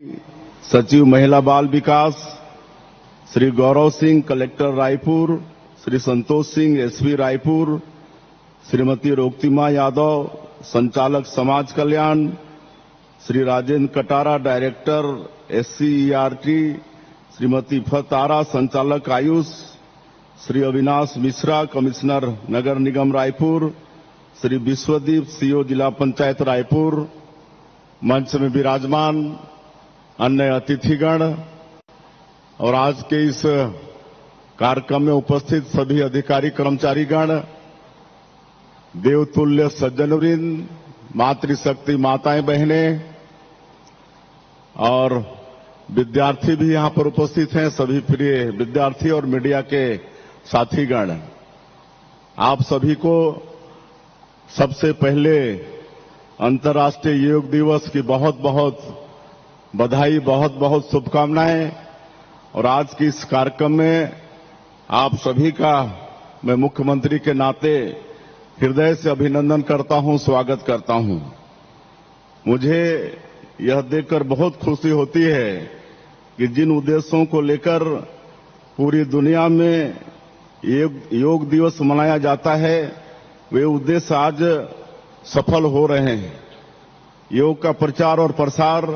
सचिव महिला बाल विकास श्री गौरव सिंह कलेक्टर रायपुर, श्री संतोष सिंह एसपी रायपुर, श्रीमती रोक्तिमा यादव संचालक समाज कल्याण, श्री राजेंद्र कटारा डायरेक्टर SCERT, श्रीमती फतारा संचालक आयुष, श्री अविनाश मिश्रा कमिश्नर नगर निगम रायपुर, श्री विश्वदीप CO जिला पंचायत रायपुर, मंच में विराजमान अन्य अतिथिगण और आज के इस कार्यक्रम में उपस्थित सभी अधिकारी कर्मचारीगण, देवतुल्य सज्जनवृंद, मातृशक्ति माताएं बहनें और विद्यार्थी भी यहां पर उपस्थित हैं, सभी प्रिय विद्यार्थी और मीडिया के साथीगण, आप सभी को सबसे पहले अंतर्राष्ट्रीय योग दिवस की बहुत बहुत बधाई, बहुत बहुत शुभकामनाएं। और आज की इस कार्यक्रम में आप सभी का मैं मुख्यमंत्री के नाते हृदय से अभिनंदन करता हूं, स्वागत करता हूं। मुझे यह देखकर बहुत खुशी होती है कि जिन उद्देश्यों को लेकर पूरी दुनिया में योग दिवस मनाया जाता है, वे उद्देश्य आज सफल हो रहे हैं। योग का प्रचार और प्रसार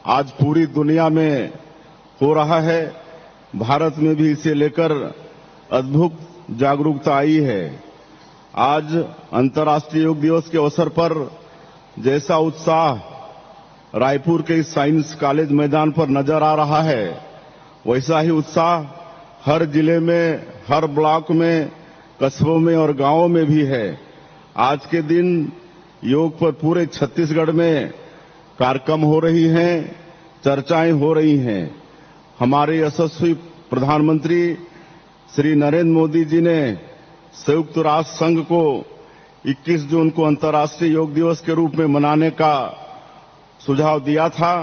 आज पूरी दुनिया में हो रहा है। भारत में भी इसे लेकर अद्भुत जागरूकता आई है। आज अंतर्राष्ट्रीय योग दिवस के अवसर पर जैसा उत्साह रायपुर के इस साइंस कॉलेज मैदान पर नजर आ रहा है, वैसा ही उत्साह हर जिले में, हर ब्लॉक में, कस्बों में और गांवों में भी है। आज के दिन योग पर पूरे छत्तीसगढ़ में कार्यक्रम हो रही हैं, चर्चाएं हो रही हैं। हमारे यशस्वी प्रधानमंत्री श्री नरेंद्र मोदी जी ने संयुक्त राष्ट्र संघ को 21 जून को अंतर्राष्ट्रीय योग दिवस के रूप में मनाने का सुझाव दिया था।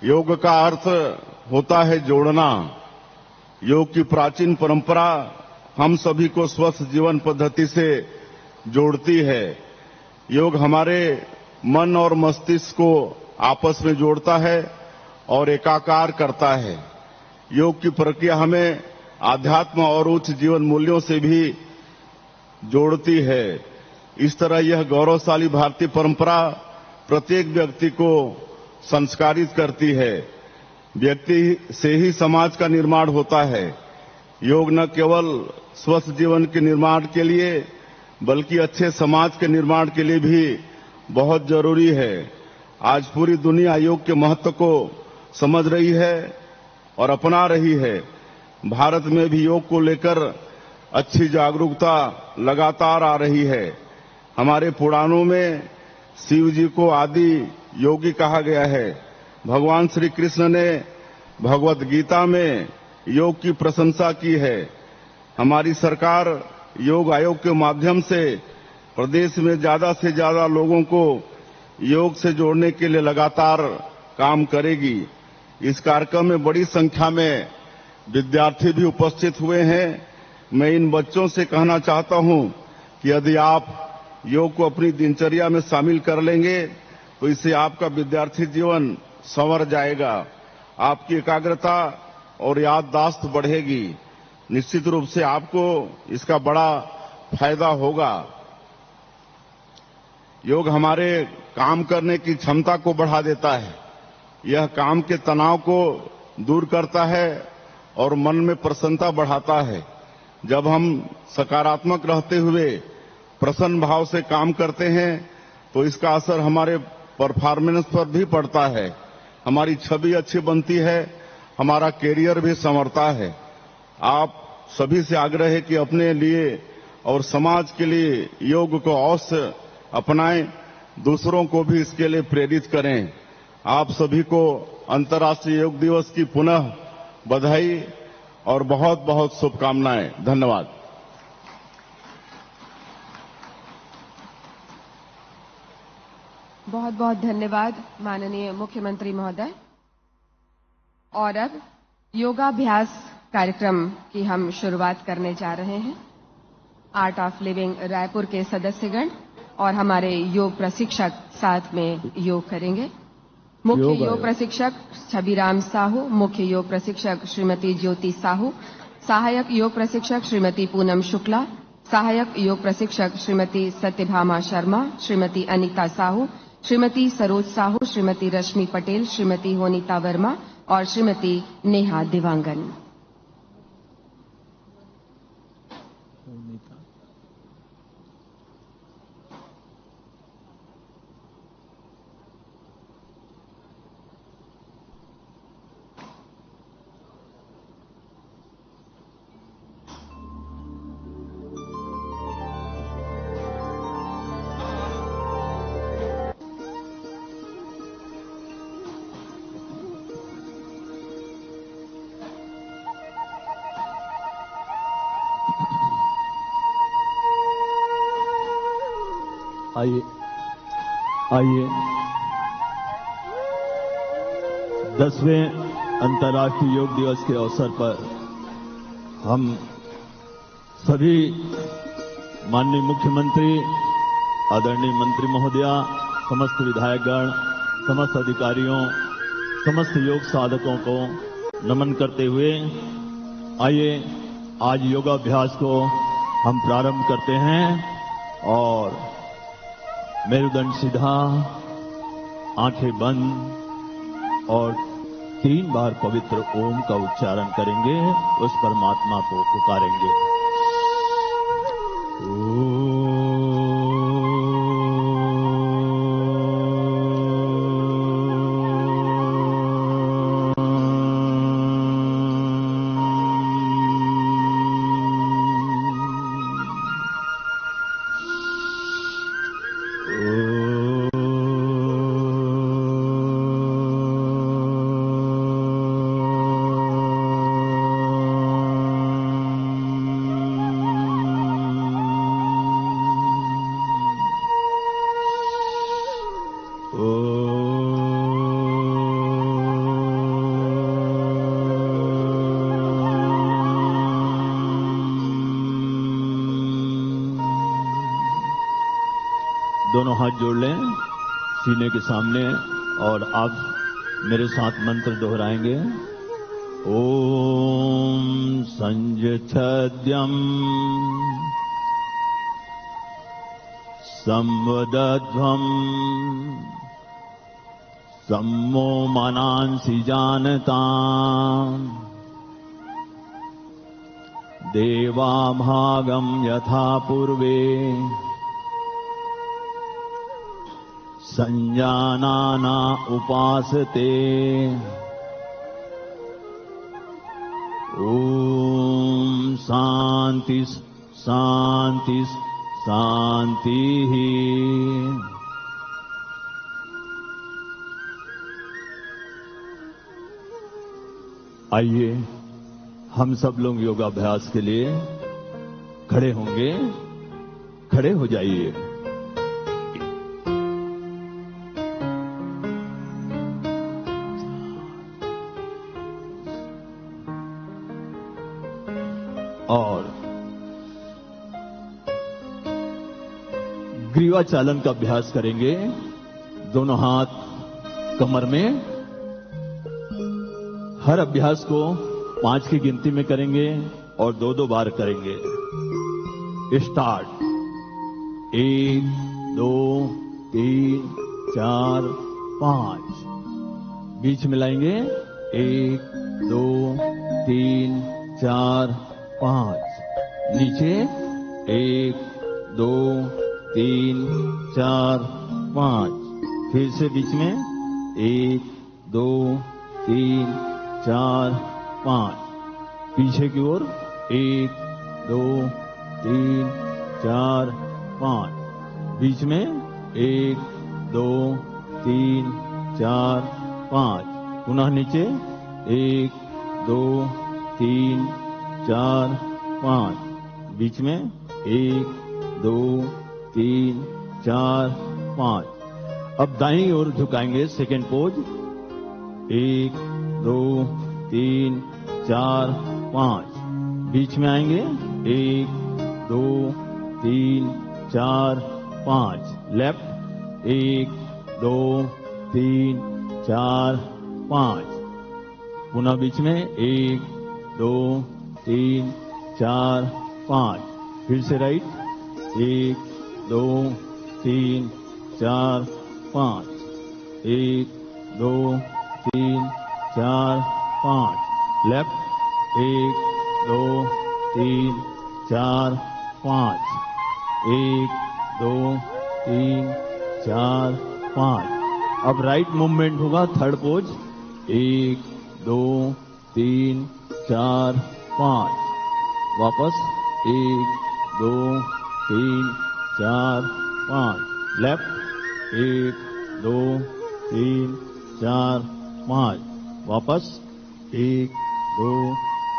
योग का अर्थ होता है जोड़ना। योग की प्राचीन परंपरा हम सभी को स्वस्थ जीवन पद्धति से जोड़ती है। योग हमारे मन और मस्तिष्क को आपस में जोड़ता है और एकाकार करता है। योग की प्रक्रिया हमें आध्यात्म और उच्च जीवन मूल्यों से भी जोड़ती है। इस तरह यह गौरवशाली भारतीय परंपरा प्रत्येक व्यक्ति को संस्कारित करती है। व्यक्ति से ही समाज का निर्माण होता है। योग न केवल स्वस्थ जीवन के निर्माण के लिए बल्कि अच्छे समाज के निर्माण के लिए भी बहुत जरूरी है। आज पूरी दुनिया योग के महत्व को समझ रही है और अपना रही है। भारत में भी योग को लेकर अच्छी जागरूकता लगातार आ रही है। हमारे पुराणों में शिव जी को आदि योगी कहा गया है। भगवान श्री कृष्ण ने भगवत गीता में योग की प्रशंसा की है। हमारी सरकार योग आयोग के माध्यम से प्रदेश में ज्यादा से ज्यादा लोगों को योग से जोड़ने के लिए लगातार काम करेगी। इस कार्यक्रम में बड़ी संख्या में विद्यार्थी भी उपस्थित हुए हैं। मैं इन बच्चों से कहना चाहता हूं कि यदि आप योग को अपनी दिनचर्या में शामिल कर लेंगे तो इससे आपका विद्यार्थी जीवन संवर जाएगा, आपकी एकाग्रता और याददाश्त बढ़ेगी। निश्चित रूप से आपको इसका बड़ा फायदा होगा। योग हमारे काम करने की क्षमता को बढ़ा देता है। यह काम के तनाव को दूर करता है और मन में प्रसन्नता बढ़ाता है। जब हम सकारात्मक रहते हुए प्रसन्न भाव से काम करते हैं तो इसका असर हमारे परफॉर्मेंस पर भी पड़ता है। हमारी छवि अच्छी बनती है, हमारा कैरियर भी संवरता है। आप सभी से आग्रह है कि अपने लिए और समाज के लिए योग को अवश्य अपनाएं, दूसरों को भी इसके लिए प्रेरित करें। आप सभी को अंतर्राष्ट्रीय योग दिवस की पुनः बधाई और बहुत बहुत शुभकामनाएं। धन्यवाद। बहुत बहुत धन्यवाद माननीय मुख्यमंत्री महोदय। और अब योगाभ्यास कार्यक्रम की हम शुरुआत करने जा रहे हैं। आर्ट ऑफ लिविंग रायपुर के सदस्यगण और हमारे योग प्रशिक्षक साथ में योग करेंगे। मुख्य योग प्रशिक्षक छबिराम साहू, मुख्य योग प्रशिक्षक श्रीमती ज्योति साहू, सहायक योग प्रशिक्षक श्रीमती पूनम शुक्ला, सहायक योग प्रशिक्षक श्रीमती सत्यभामा शर्मा, श्रीमती अनीता साहू, श्रीमती सरोज साहू, श्रीमती रश्मि पटेल, श्रीमती होनीता वर्मा और श्रीमती नेहा दिवांगन। आइए 10वें अंतर्राष्ट्रीय योग दिवस के अवसर पर हम सभी माननीय मुख्यमंत्री, आदरणीय मंत्री महोदया, समस्त विधायकगण, समस्त अधिकारियों, समस्त योग साधकों को नमन करते हुए आइए आज योगाभ्यास को हम प्रारंभ करते हैं और मेरुदंड सीधा, आंखें बंद और 3 बार पवित्र ओम का उच्चारण करेंगे, उस परमात्मा को पुकारेंगे। दोनों हाथ जोड़ लें सीने के सामने और आप मेरे साथ मंत्र दोहराएंगे। ओम संजच्छद्यम् संवदध्वम् सम्मो मनांसि जानताम् देवाभागं यथा पूर्वे संजानाना उपासते। ओम शांति शांति शांति। आइए हम सब लोग योगाभ्यास के लिए खड़े होंगे। खड़े हो जाइए। और ग्रीवा चालन का अभ्यास करेंगे। दोनों हाथ कमर में। हर अभ्यास को 5 की गिनती में करेंगे और 2-2 बार करेंगे। स्टार्ट। 1 2 3 4 5। बीच में लाएंगे। 1 2 3 4 5। नीचे 1 2 3 4 5। फिर से बीच में 1 2 3 4 5। पीछे की ओर 1 2 3 4 5। बीच में 1 2 3 4 5। पुनः नीचे 1 2 3 4 5। बीच में 1 2 3 4 5। अब दाईं ओर झुकाएंगे। Second pose. 1 2 3 4 5। बीच में आएंगे। 1 2 3 4 5। लेफ्ट। 1 2 3 4 5। पुनः बीच में 1 2 3 4 5। फिर से राइट 1 2 3 4 5। 1 2 3 4 5। लेफ्ट 1 2 3 4 5। 1 2 3 4 5। अब राइट मूवमेंट होगा थर्ड पोज 1 2 3 4 5। वापस 1 2 3 4 5। लेफ्ट 1 2 3 4 5। वापस 1 2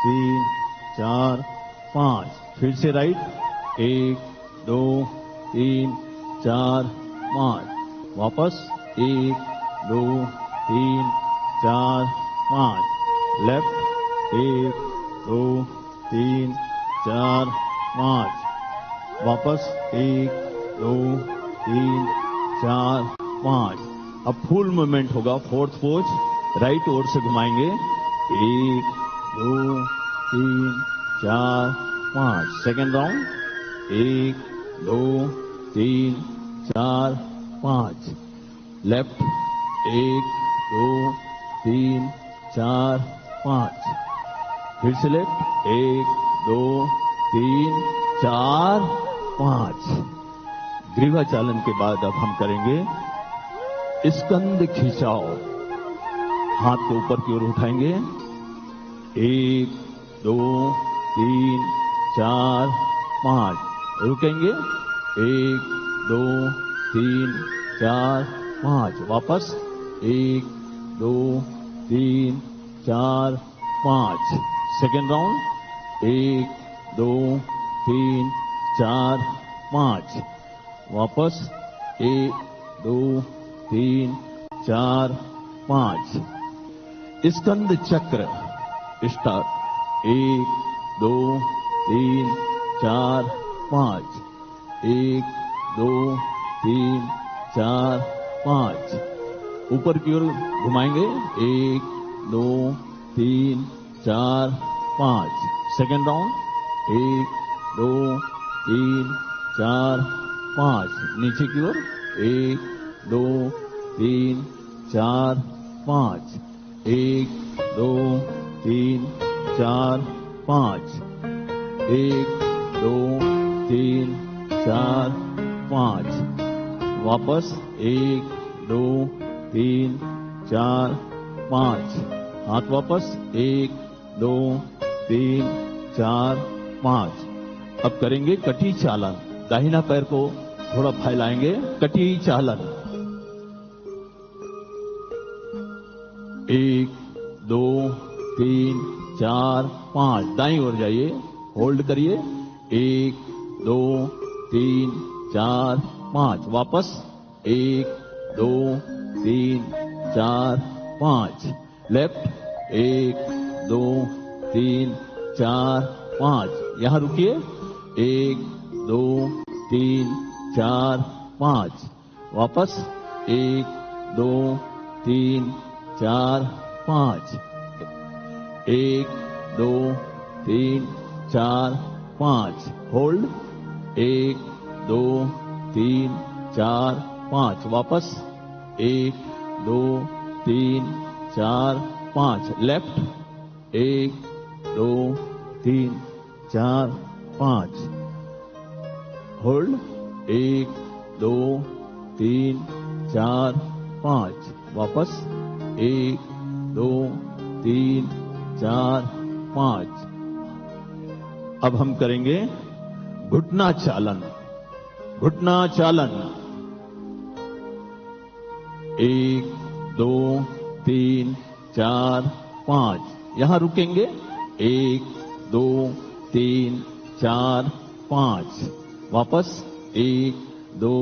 3 4 5। फिर से राइट 1 2 3 4 5। वापस 1 2 3 4 5। लेफ्ट 1 2 3 4 5। वापस 1 2 3 4 5। अब फुल मूवमेंट होगा फोर्थ पोज राइट ओर से घुमाएंगे 1 2 3 4 5। Second round 1 2 3 4 5। लेफ्ट 1 2 3 4 5। फिर से लेफ्ट 1 2 3 4 5। ग्रीवा चालन के बाद अब हम करेंगे स्कंद खिंचाव। हाथ को ऊपर की ओर उठाएंगे 1 2 3 4 5। रुकेंगे 1 2 3 4 5। वापस 1 2 3 4 5। Second round 1 2 3 4 5। वापस 1 2 3 4 5। स्कंद चक्र स्टार्ट 1 2 3 4 5। 1 2 3 4 5। ऊपर की ओर घुमाएंगे 1 2 3 4 5। Second round 1 2 3 4 5। नीचे की ओर 1 2 3 4 5। 1 2 3 4 5। 1 2 3 4 5। वापस 1 2 3 4 5। हाथ वापस 1 2 3 4 5। अब करेंगे कटी चालन। दाहिना पैर को थोड़ा फैलाएंगे कटी चालन। 1 2 3 4 5। दाईं ओर जाइए होल्ड करिए 1 2 3 4 5। वापस 1 2 3 4 5। लेफ्ट 1 2 3 4 5। यहां रुकिए 1 2 3 4 5। वापस 1 2 3 4 5। 1 2 3 4 5। होल्ड 1 2 3 4 5। वापस 1 2 3 4 5। लेफ्ट 1 2 3 4 5। होल्ड 1 2 3 4 5। वापस 1 2 3 4 5। अब हम करेंगे घुटना चालन। घुटना चालन 1 2 3 4 5। यहां रुकेंगे 1 2 3 4 5। वापस 1 2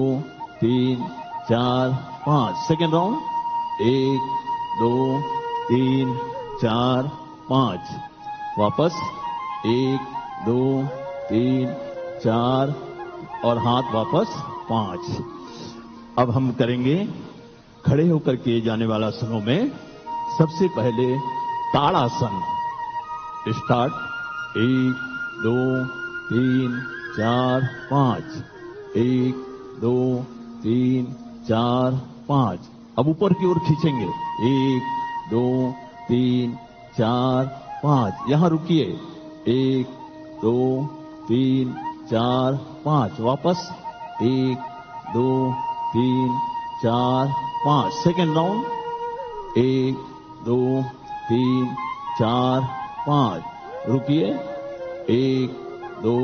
3 4 5। Second round 1 2 3 4 5। वापस 1 2 3 4 और हाथ वापस 5। अब हम करेंगे खड़े होकर किए जाने वाला आसनों में सबसे पहले ताड़ासन। स्टार्ट। 1 2 3 4 5। 1 2 3 4 5। अब ऊपर की ओर खींचेंगे। 1 2 3 4 5। यहां रुकिए। 1 2 3 4 5। वापस 1 2 3 4 5। Second round. 1 2 3 4 5। रुकिए। 1 2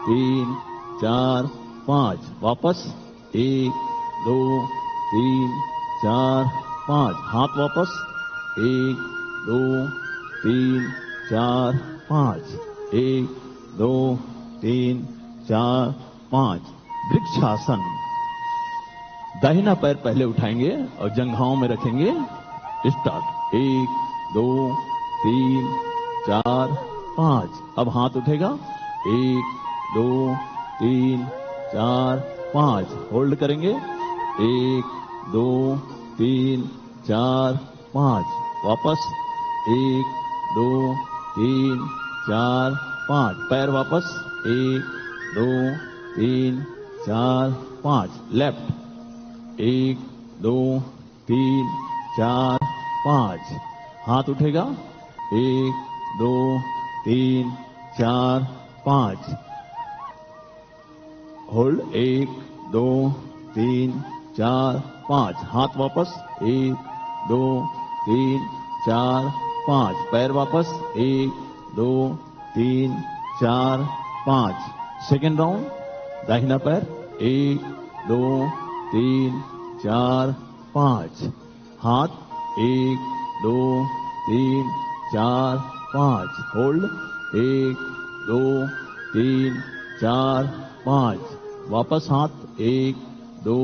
3 4 5। वापस 1 2 3 4 5। हाथ वापस। 1 2 3 4 5। 1 2 3 4 5। वृक्षासन। दाहिना पैर पहले उठाएंगे और जंघाओं में रखेंगे। स्टार्ट। 1 2 3 4 5। अब हाथ उठेगा। 1 2 3 4 5। होल्ड करेंगे। 1 2 3 4 5। वापस 1 2 3 4 5। पैर वापस। 1 2 3 4 5। लेफ्ट। 1 2 3 4 5। हाथ उठेगा। 1 2 3 4 5। होल्ड। 1 2 3 4 5। हाथ वापस। 1 2 3 4 5। पैर वापस। 1 2 3 4 5। Second round. दाहिना पैर। 1 2 3 4 5। हाथ। 1 2 3 4 5। होल्ड। 1 2 3 4 5। वापस हाथ। 1 2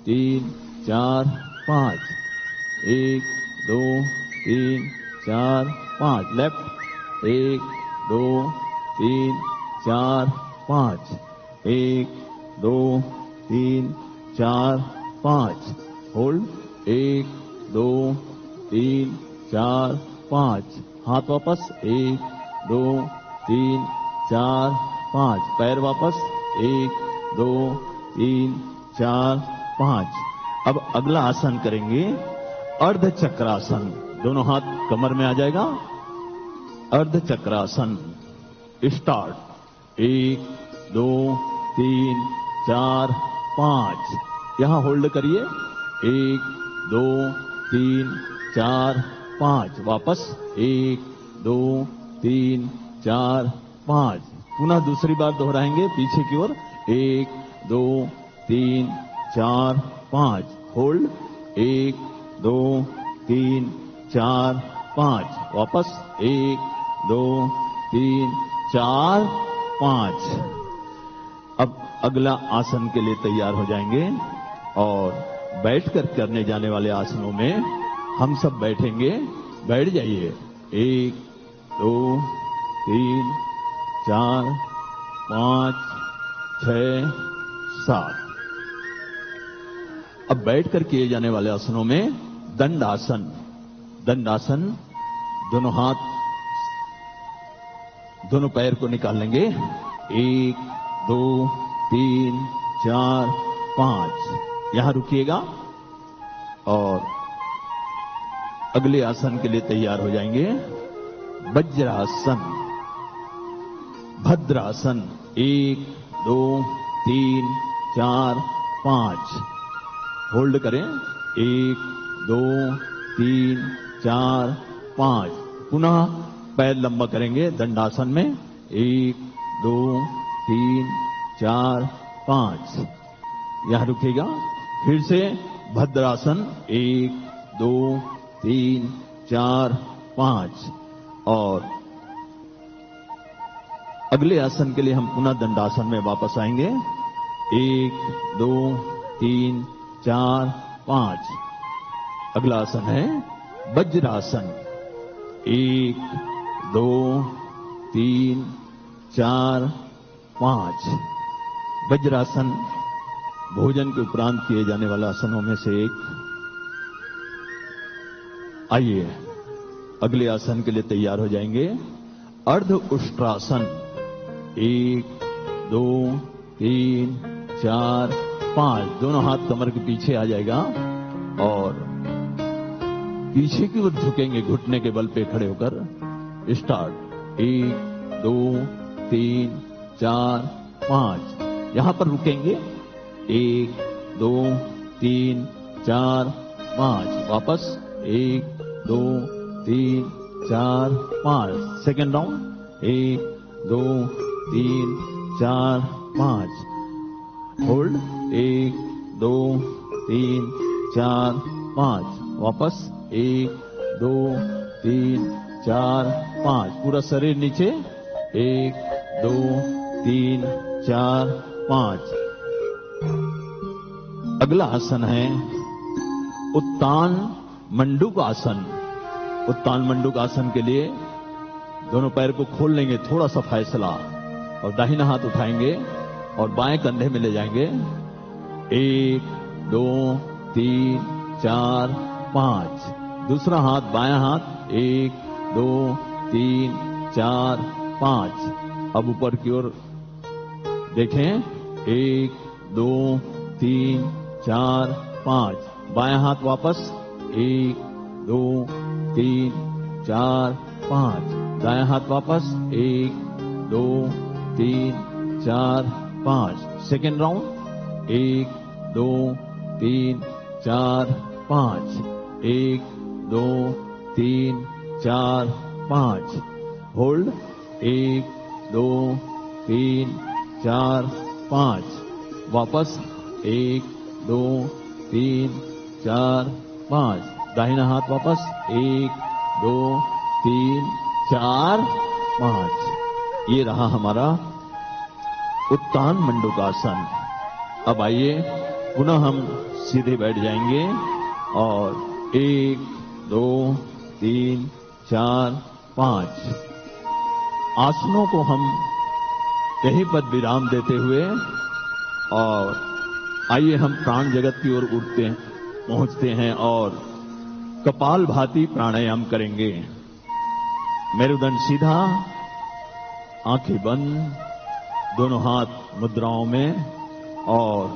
3 4 5। 1 2 3 4 5। लेफ्ट। 1 2 3 4 5। 1 2 3 4 5। होल्ड। 1 2 3 4 5। हाथ वापस। 1 2 3 4 5। पैर वापस। 1 2 3 4 5। अब अगला आसन करेंगे अर्ध चक्रासन। दोनों हाथ कमर में आ जाएगा। अर्ध चक्रासन। स्टार्ट। 1 2 3 4 5। यहां होल्ड करिए। 1 2 3 4 5। वापस 1 2 3 4 5। पुनः दूसरी बार दोहराएंगे पीछे की ओर। 1 2 3 4 5। होल्ड। 1 2 3 4 5। वापस 1 2 3 4 5। अब अगला आसन के लिए तैयार हो जाएंगे और बैठकर करने जाने वाले आसनों में हम सब बैठेंगे। बैठ जाइए। 1 2 3 4 5 6 7। अब बैठकर किए जाने वाले आसनों में दंडासन। दंडासन। दोनों हाथ, दोनों पैर को निकाल लेंगे। 1 2 3 4 5। यहां रुकिएगा और अगले आसन के लिए तैयार हो जाएंगे। वज्रासन। भद्रासन। 1 2 3 4 5। होल्ड करें। 1 2 3 4 5। पुनः पैर लंबा करेंगे दंडासन में। 1 2 3 4 5। यहां रुकेगा। फिर से भद्रासन। 1 2 3 4 5। और अगले आसन के लिए हम पुनः दंडासन में वापस आएंगे। 1 2 3 4 5। अगला आसन है वज्रासन। 1 2 3 4 5। वज्रासन भोजन के उपरांत किए जाने वाले आसनों में से एक आइए अगले आसन के लिए तैयार हो जाएंगे। अर्ध उष्ट्रासन। 1 2 3 4 5, दोनों हाथ कमर के पीछे आ जाएगा और पीछे की ओर झुकेंगे घुटने के बल पे खड़े होकर। स्टार्ट। 1 2 3 4 5, यहां पर रुकेंगे। 1 2 3 4 5, वापस 1 2 3 4 5। Second round. 1 2 3 4 5, होल्ड। 1 2 3 4 5, वापस 1 2 3 4 5, पूरा शरीर नीचे। 1 2 3 4 5। अगला आसन है उत्तान मंडूक आसन। उत्तान मंडूक आसन के लिए दोनों पैर को खोल लेंगे, थोड़ा सा फैसला, और दाहिना हाथ उठाएंगे और बाएं कंधे में ले जाएंगे। 1 2 3 4 5, दूसरा हाथ बायां हाथ। 1 2 3 4 5। अब ऊपर की ओर देखें। 1 2 3 4 5, बायां हाथ वापस। 1 2 3 4 5, दायां हाथ वापस। 1 2 3 4 5। Second round. 1 2 3 4 5। 1 2 3 4 5, होल्ड। 1 2 3 4 5, वापस। 1 2 3 4 5, दाहिना हाथ वापस। 1 2 3 4 5। ये रहा हमारा उत्तान मंडूकासन। अब आइए पुनः हम सीधे बैठ जाएंगे और 1 2 3 4 5 आसनों को हम यहीं पर विराम देते हुए, और आइए हम प्राण जगत की ओर पहुंचते हैं और कपाल भाती प्राणायाम करेंगे। मेरुदंड सीधा, आंखें बंद, दोनों हाथ मुद्राओं में, और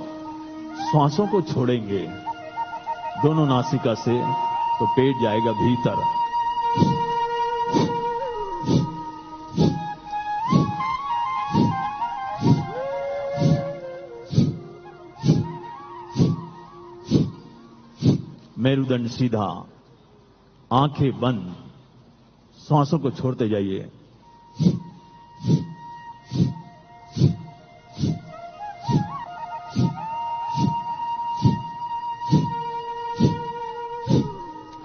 श्वासों को छोड़ेंगे दोनों नासिका से, तो पेट जाएगा भीतर। मेरुदंड सीधा, आंखें बंद, श्वासों को छोड़ते जाइए।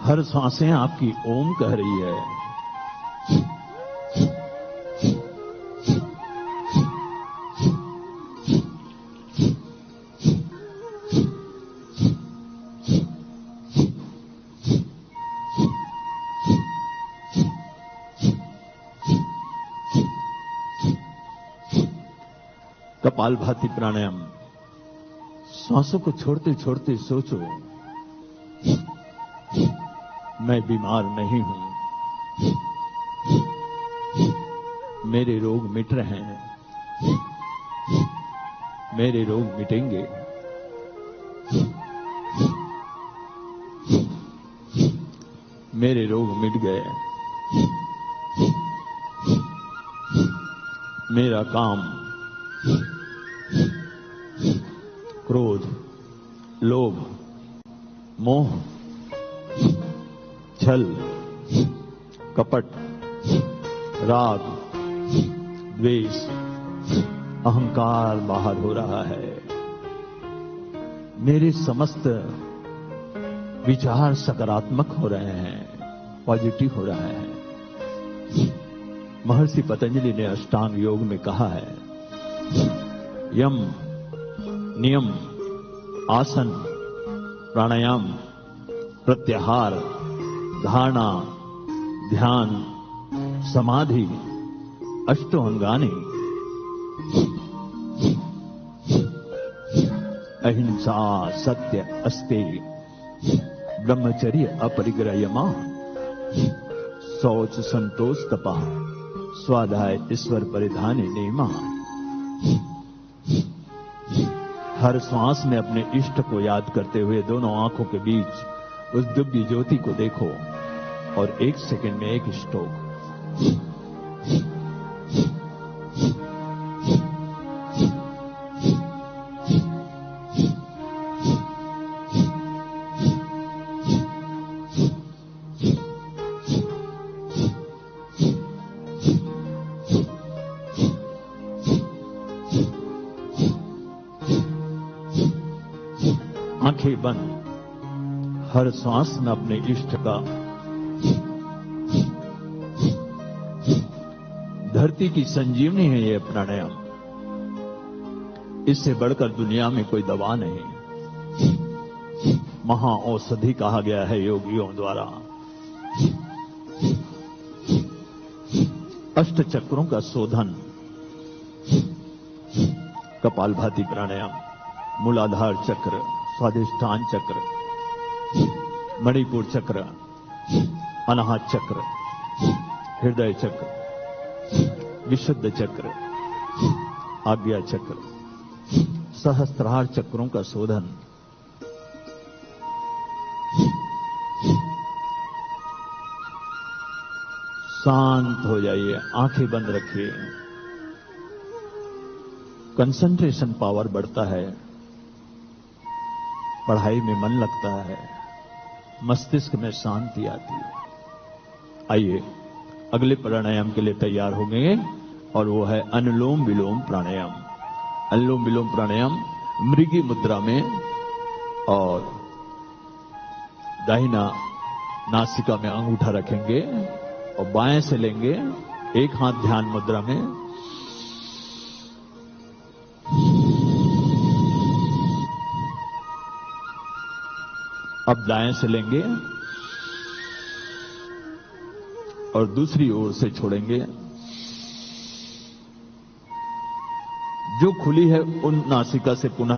हर सांसें आपकी ओम कह रही है। कपालभाति प्राणायाम। सांसों को छोड़ते छोड़ते सोचो, मैं बीमार नहीं हूं, मेरे रोग मिट रहे हैं, मेरे रोग मिटेंगे। मेरे रोग मिट गए, मेरा काम क्रोध, लोभ, मोह, छल, कपट, राग, द्वेष, अहंकार बाहर हो रहा है। मेरे समस्त विचार सकारात्मक हो रहे हैं, पॉजिटिव हो रहा है। महर्षि पतंजलि ने अष्टांग योग में कहा है, यम, नियम, आसन, प्राणायाम, प्रत्याहार, धारणा, ध्यान, समाधि, अष्टो अंगानि, अहिंसा, सत्य, अस्तेय, ब्रह्मचर्य, अपरिग्रह, यमा, शौच संतोष तपा, स्वाध्याय ईश्वर परिधान नियमा। हर श्वास में अपने इष्ट को याद करते हुए दोनों आंखों के बीच उस दिव्य ज्योति को देखो और 1 सेकंड में एक स्ट्रोक। आंखें बंद, हर सांस में अपने इष्ट का, धरती की संजीवनी है ये प्राणायाम, इससे बढ़कर दुनिया में कोई दवा नहीं। महाऔषधि कहा गया है योगियों द्वारा। अष्ट चक्रों का शोधन, कपालभाति प्राणायाम, मूलाधार चक्र, स्वाधिष्ठान चक्र, मणिपुर चक्र, अनाहत चक्र, हृदय चक्र, विशुद्ध चक्र, आज्ञा चक्र, सहस्त्रार चक्रों का शोधन। शांत हो जाइए, आंखें बंद रखिए। कंसंट्रेशन पावर बढ़ता है, पढ़ाई में मन लगता है, मस्तिष्क में शांति आती है। आइए अगले प्राणायाम के लिए तैयार होंगे और वो है अनुलोम विलोम प्राणायाम। अनुलोम विलोम प्राणायाम मृगी मुद्रा में, और दाहिना नासिका में अंगूठा रखेंगे और बाएं से लेंगे, एक हाथ ध्यान मुद्रा में, अब दाएं से लेंगे और दूसरी ओर से छोड़ेंगे। जो खुली है उन नासिका से पुनः